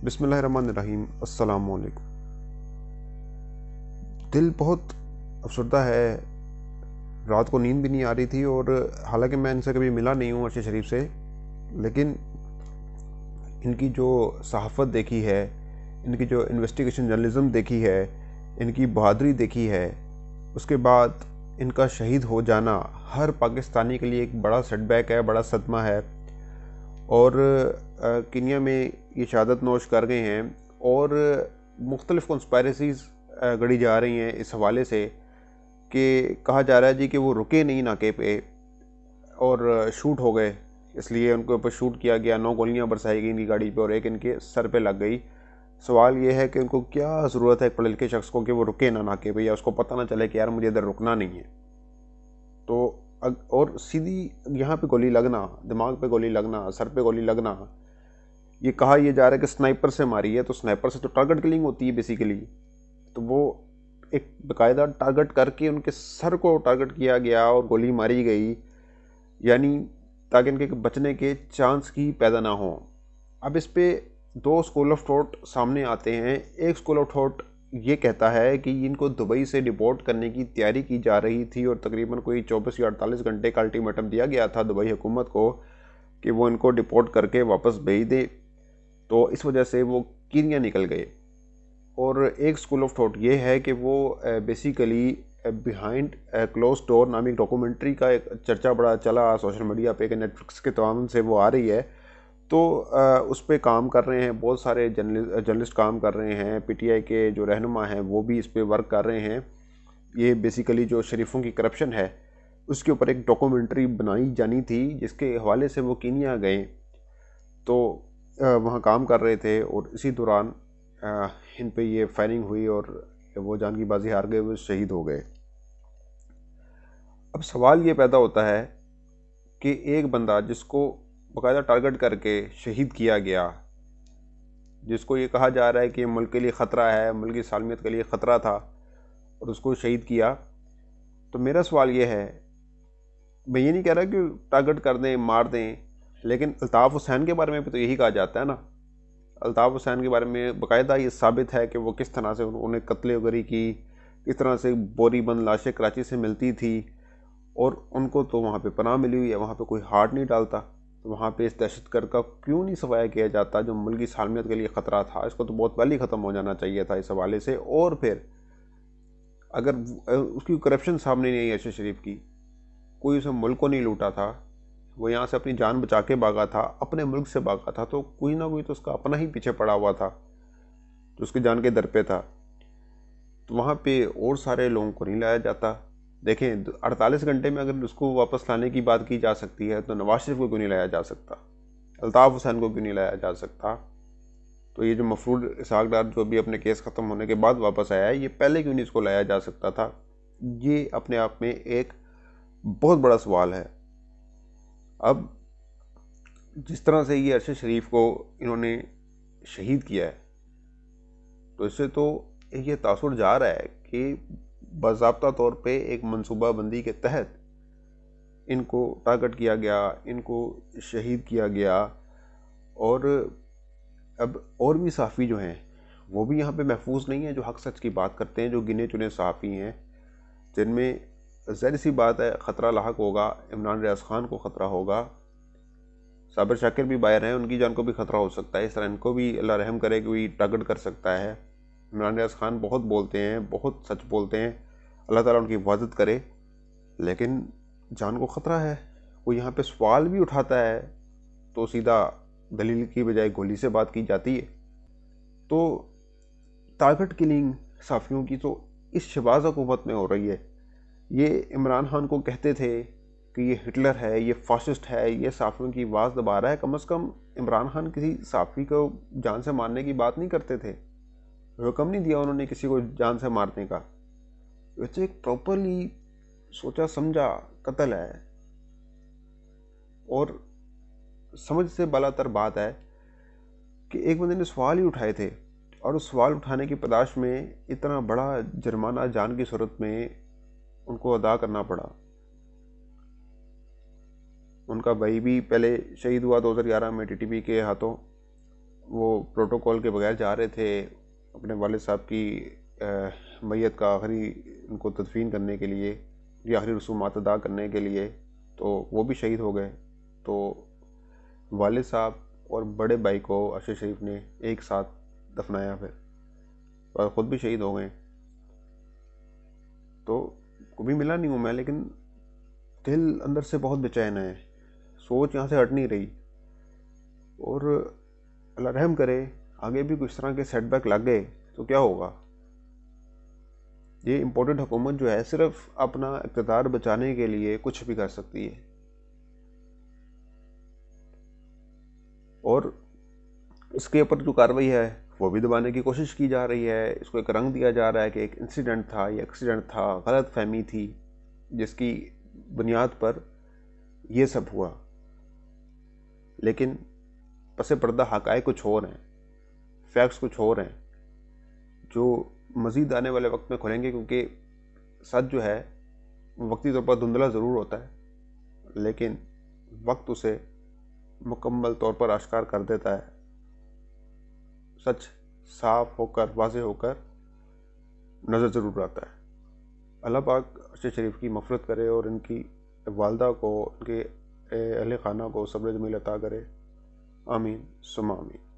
بسم اللہ الرحمن الرحیم۔ السلام علیکم۔ دل بہت افسردہ ہے، رات کو نیند بھی نہیں آ رہی تھی، اور حالانکہ میں ان سے کبھی ملا نہیں ہوں ارشد شریف سے، لیکن ان کی جو صحافت دیکھی ہے، ان کی جو انویسٹیگیشن جرنلزم دیکھی ہے، ان کی بہادری دیکھی ہے، اس کے بعد ان کا شہید ہو جانا ہر پاکستانی کے لیے ایک بڑا سیٹ بیک ہے، بڑا صدمہ ہے۔ اور کینیا میں یہ شہادت نوش کر گئے ہیں، اور مختلف کنسپائرسیز گڑی جا رہی ہیں اس حوالے سے کہ کہا جا رہا ہے کہ وہ رکے نہیں ناکے پہ اور شوٹ ہو گئے، اس لیے ان کے اوپر شوٹ کیا گیا، 9 گولیاں برسائی گئی ان کی گاڑی پہ اور ایک ان کے سر پہ لگ گئی۔ سوال یہ ہے کہ ان کو کیا ضرورت ہے ایک پڑھے لکھے شخص کو کہ وہ رکے نہ ناکے پہ، یا اس کو پتہ نہ چلے کہ یار مجھے ادھر رکنا نہیں ہے۔ تو اور سیدھی یہاں پہ گولی لگنا، دماغ پہ گولی لگنا، سر پہ گولی لگنا، یہ کہا یہ جا رہا ہے کہ سنائپر سے ماری ہے، تو سنائپر سے تو ٹارگٹ کلنگ ہوتی ہے بیسیکلی، تو وہ ایک باقاعدہ ٹارگٹ کر کے ان کے سر کو ٹارگٹ کیا گیا اور گولی ماری گئی، یعنی تاکہ ان کے بچنے کے چانس کی پیدا نہ ہوں۔ اب اس پہ 2 اسکول آف تھاٹ سامنے آتے ہیں۔ ایک اسکول آف تھاٹ یہ کہتا ہے کہ ان کو دبئی سے ڈپورٹ کرنے کی تیاری کی جا رہی تھی، اور تقریباً کوئی 24 یا 48 گھنٹے کا الٹیمیٹم دیا گیا تھا دبئی حکومت کو کہ وہ ان کو ڈپورٹ کر کے واپس بھیج دے، تو اس وجہ سے وہ کینیا نکل گئے۔ اور ایک اسکول آف تھاٹ یہ ہے کہ وہ بیسیکلی بیہائنڈ کلوز ڈور نامی ڈاکومنٹری کا ایک چرچا بڑا چلا سوشل میڈیا پہ کہ نیٹ فلکس کے تعاون سے وہ آ رہی ہے، تو اس پہ کام کر رہے ہیں بہت سارے جرنلسٹ کام کر رہے ہیں، پی ٹی آئی کے جو رہنما ہیں وہ بھی اس پہ ورک کر رہے ہیں۔ یہ بیسیکلی جو شریفوں کی کرپشن ہے اس کے اوپر ایک ڈاکومنٹری بنائی جانی تھی، جس کے حوالے سے وہ کینیا گئے، تو وہاں کام کر رہے تھے، اور اسی دوران ان پہ یہ فائرنگ ہوئی اور وہ جان کی بازی ہار گئے، وہ شہید ہو گئے۔ اب سوال یہ پیدا ہوتا ہے کہ ایک بندہ جس کو باقاعدہ ٹارگٹ کر کے شہید کیا گیا، جس کو یہ کہا جا رہا ہے کہ ملک کے لیے خطرہ ہے، ملک کی سالمیت کے لیے خطرہ تھا، اور اس کو شہید کیا، تو میرا سوال یہ ہے، میں یہ نہیں کہہ رہا کہ ٹارگٹ کر دیں، مار دیں، لیکن الطاف حسین کے بارے میں بھی تو یہی کہا جاتا ہے نا۔ الطاف حسین کے بارے میں باقاعدہ یہ ثابت ہے کہ وہ کس طرح سے انہوں نے قتل وگری کی، کس طرح سے بوری بند لاشیں کراچی سے ملتی تھی، اور ان کو تو وہاں پہ پناہ ملی ہوئی ہے، وہاں پہ کوئی ہاتھ نہیں ڈالتا، تو وہاں پہ اس دہشت گرد کا کیوں نہیں صفایا کیا جاتا جو ملک کی سالمیت کے لیے خطرہ تھا؟ اس کو تو بہت پہلے ختم ہو جانا چاہیے تھا اس حوالے سے۔ اور پھر اگر اس کی کرپشن سامنے نہیں آئی ارشد شریف کی، کوئی اسے ملک کو نہیں لوٹا تھا، وہ یہاں سے اپنی جان بچا کے بھاگا تھا، اپنے ملک سے بھاگا تھا، تو کوئی نہ کوئی تو اس کا اپنا ہی پیچھے پڑا ہوا تھا جو اس کی جان کے در پہ تھا، تو وہاں پہ اور سارے لوگوں کو نہیں لایا جاتا۔ دیکھیں 48 گھنٹے میں اگر اس کو واپس لانے کی بات کی جا سکتی ہے، تو نواز شریف کو کیوں نہیں لایا جا سکتا؟ الطاف حسین کو کیوں نہیں لایا جا سکتا؟ تو یہ جو مفرور اسحاق ڈار جو بھی اپنے کیس ختم ہونے کے بعد واپس آیا ہے، یہ پہلے کیوں نہیں اس کو لایا جا سکتا تھا؟ یہ اپنے آپ میں ایک بہت بڑا سوال ہے۔ اب جس طرح سے یہ ارشد شریف کو انہوں نے شہید کیا ہے، تو اس سے تو یہ تاثر جا رہا ہے کہ باضابطہ طور پہ ایک منصوبہ بندی کے تحت ان کو ٹارگٹ کیا گیا، ان کو شہید کیا گیا، اور اب اور بھی صحافی جو ہیں وہ بھی یہاں پہ محفوظ نہیں ہیں جو حق سچ کی بات کرتے ہیں، جو گنے چنے صحافی ہیں جن میں ظاہر سی بات ہے خطرہ لاحق ہوگا، عمران ریاض خان کو خطرہ ہوگا، صابر شاکر بھی باہر ہیں، ان کی جان کو بھی خطرہ ہو سکتا ہے، اس طرح ان کو بھی اللہ رحم کرے کہ کوئی ٹارگٹ کر سکتا ہے۔ عمران ریاض خان بہت بولتے ہیں، بہت سچ بولتے ہیں، اللہ تعالیٰ ان کی حفاظت کرے، لیکن جان کو خطرہ ہے۔ وہ یہاں پہ سوال بھی اٹھاتا ہے تو سیدھا دلیل کی بجائے گولی سے بات کی جاتی ہے۔ تو ٹارگٹ کلنگ صحافیوں کی تو اس شہباز حکومت میں ہو رہی ہے۔ یہ عمران خان کو کہتے تھے کہ یہ ہٹلر ہے، یہ فاسسٹ ہے، یہ صحافیوں کی آواز دبا رہا ہے، کم از کم عمران خان کسی صحافی کو جان سے مارنے کی بات نہیں کرتے تھے، حکم نہیں دیا انہوں نے کسی کو جان سے مارنے کا۔ ویسے ایک پراپرلی سوچا سمجھا قتل ہے، اور سمجھ سے بالا تر بات ہے کہ ایک بندے نے سوال ہی اٹھائے تھے، اور اس سوال اٹھانے کی پداش میں اتنا بڑا جرمانہ جان کی صورت میں ان کو ادا کرنا پڑا۔ ان کا بھائی بھی پہلے شہید ہوا 2011 میں ٹی ٹی پی کے ہاتھوں، وہ پروٹوکول کے بغیر جا رہے تھے اپنے والد صاحب کی میت کا آخری ان کو تدفین کرنے کے لیے، یہ آخری رسومات ادا کرنے کے لیے، تو وہ بھی شہید ہو گئے۔ تو والد صاحب اور بڑے بھائی کو ارشد شریف نے ایک ساتھ دفنایا پھر، اور خود بھی شہید ہو گئے۔ تو کبھی ملا نہیں ہوں میں، لیکن دل اندر سے بہت بے چین ہے، سوچ یہاں سے ہٹ نہیں رہی، اور اللہ رحم کرے آگے بھی کچھ طرح کے سیٹ بیک لگ گئے تو کیا ہوگا۔ یہ امپورٹنٹ حکومت جو ہے صرف اپنا اقتدار بچانے کے لیے کچھ بھی کر سکتی ہے، اور اس کے اوپر جو کارروائی ہے وہ بھی دبانے کی کوشش کی جا رہی ہے۔ اس کو ایک رنگ دیا جا رہا ہے کہ ایک انسیڈنٹ تھا، یہ ایکسیڈنٹ تھا، غلط فہمی تھی جس کی بنیاد پر یہ سب ہوا، لیکن پس پردہ حقائق کچھ اور ہیں، فیکٹس کچھ اور ہیں جو مزید آنے والے وقت میں کھلیں گے، کیونکہ سچ جو ہے وقتی طور پر دھندلا ضرور ہوتا ہے، لیکن وقت اسے مکمل طور پر آشکار کر دیتا ہے، سچ صاف ہو کر واضح ہو کر نظر ضرور آتا ہے۔ اللہ پاک ارشد شریف کی مغفرت کرے اور ان کی والدہ کو، ان کے اہل خانہ کو صبر جمیل عطا کرے، آمین ثم آمین۔